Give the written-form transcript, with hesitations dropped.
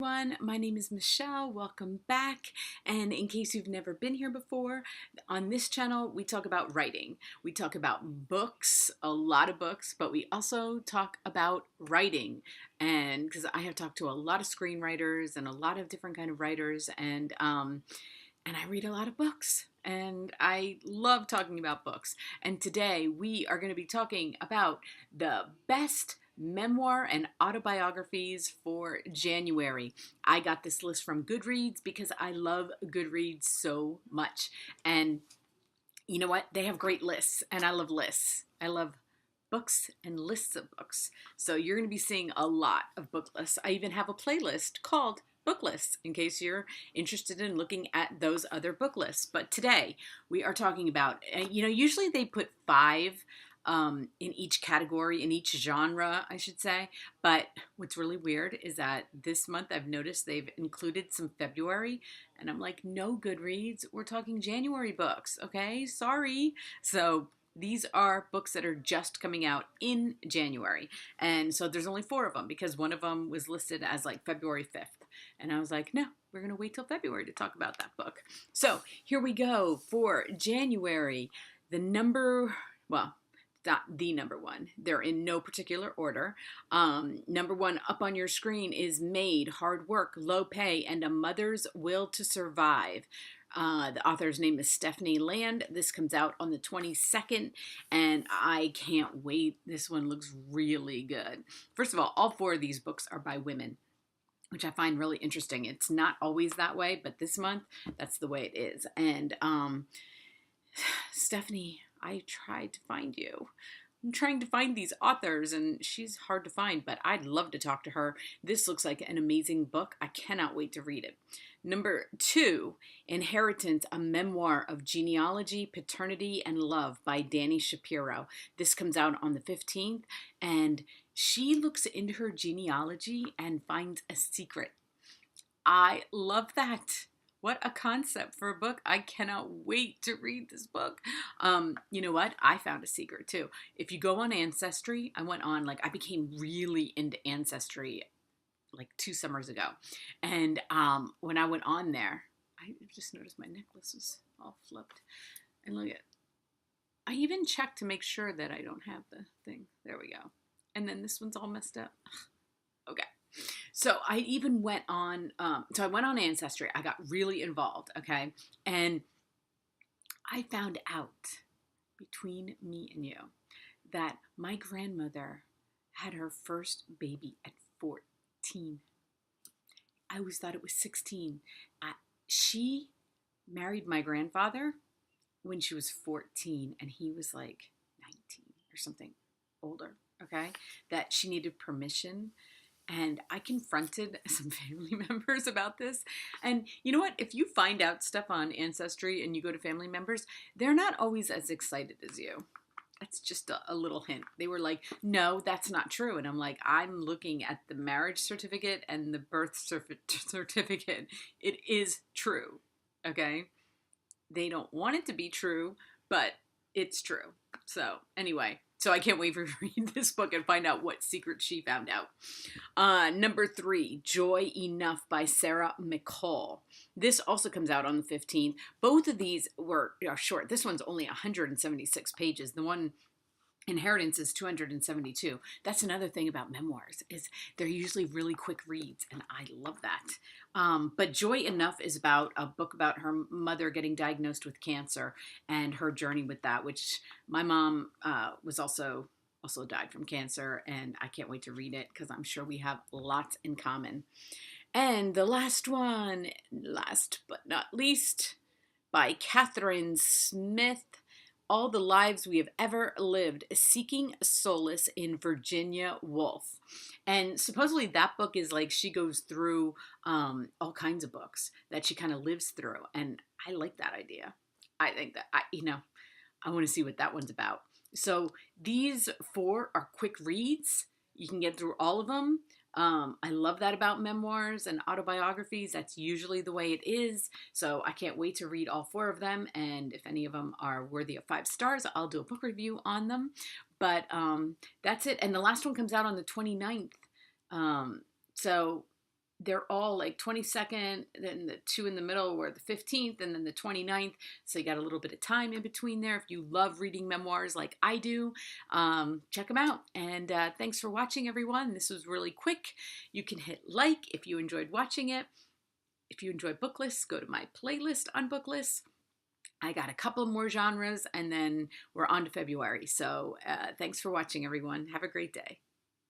everyone. My name is Michelle. Welcome back. And in case you've never been here before, on this channel, we talk about writing. We talk about books, a lot of books, but we also talk about writing. And because I have talked to a lot of screenwriters and a lot of different kind of writers, and I read a lot of books. And I love talking about books. And today we are going to be talking about the best memoir and autobiographies for January. I got this list from Goodreads because I love Goodreads so much. And you know what? They have great lists, and I love lists. I love books and lists of books. So you're going to be seeing a lot of book lists. I even have a playlist called book lists in case you're interested in looking at those other book lists. But today we are talking about, usually they put five in each category, in each genre, I should say. But what's really weird is that this month I've noticed they've included some February, and I'm like, no, Goodreads, we're talking January books, okay? Sorry. So these are books that are just coming out in January. And so there's only four of them because one of them was listed as like February 5th. And I was like, no, we're going to wait till February to talk about that book. So here we go for January. Not the number one. They're in no particular order. Number one up on your screen is Made, Hard Work, Low Pay, and a Mother's Will to Survive. The author's name is Stephanie Land. This comes out on the 22nd, and I can't wait. This one looks really good. First of all four of these books are by women, which I find really interesting. It's not always that way, but this month, that's the way it is. And Stephanie, I tried to find you. I'm trying to find these authors, and she's hard to find, but I'd love to talk to her. This looks like an amazing book. I cannot wait to read it. Number two, Inheritance, a Memoir of Genealogy, Paternity, and Love by Dani Shapiro. This comes out on the 15th, and she looks into her genealogy and finds a secret. I love that. What a concept for a book. I cannot wait to read this book. You know what? I found a secret too. If you go on Ancestry, I became really into Ancestry like 2 summers ago. And when I went on there, I just noticed my necklace was all flipped. And look at, I even checked to make sure that I don't have the thing. There we go. And then this one's all messed up. Okay. So I even went on, I went on Ancestry. I got really involved, okay? And I found out, between me and you, that my grandmother had her first baby at 14. I always thought it was 16. She married my grandfather when she was 14, and he was like 19 or something older, okay? That she needed permission. And I confronted some family members about this. And you know what? If you find out stuff on Ancestry and you go to family members, they're not always as excited as you. That's just a little hint. They were like, no, that's not true. And I'm like, I'm looking at the marriage certificate and the birth certificate. It is true, okay? They don't want it to be true, but it's true. So anyway. So I can't wait for you to read this book and find out what secret she found out. Number 3, Joy Enough by Sarah McCall. This also comes out on the 15th. Both of these are short. This one's only 176 pages. The one, Inheritance, is 272. That's another thing about memoirs, is they're usually really quick reads, and I love that. But Joy Enough is about a book about her mother getting diagnosed with cancer and her journey with that, which my mom was also died from cancer, and I can't wait to read it because I'm sure we have lots in common. And the last one, last but not least, by Catherine Smith, All the Lives We Have Ever Lived, Seeking Solace in Virginia Woolf. And supposedly that book is like, she goes through all kinds of books that she kind of lives through. And I like that idea. I think that, I want to see what that one's about. So these 4 are quick reads. You can get through all of them. I love that about memoirs and autobiographies. That's usually the way it is. So I can't wait to read all 4 of them. And if any of them are worthy of 5 stars, I'll do a book review on them. But that's it. And the last one comes out on the 29th. So they're all like 22nd, then the two in the middle were the 15th, and then the 29th. So you got a little bit of time in between there. If you love reading memoirs like I do, check them out. And thanks for watching, everyone. This was really quick. You can hit like if you enjoyed watching it. If you enjoy book lists, go to my playlist on book lists. I got a couple more genres, and then we're on to February. So thanks for watching, everyone. Have a great day.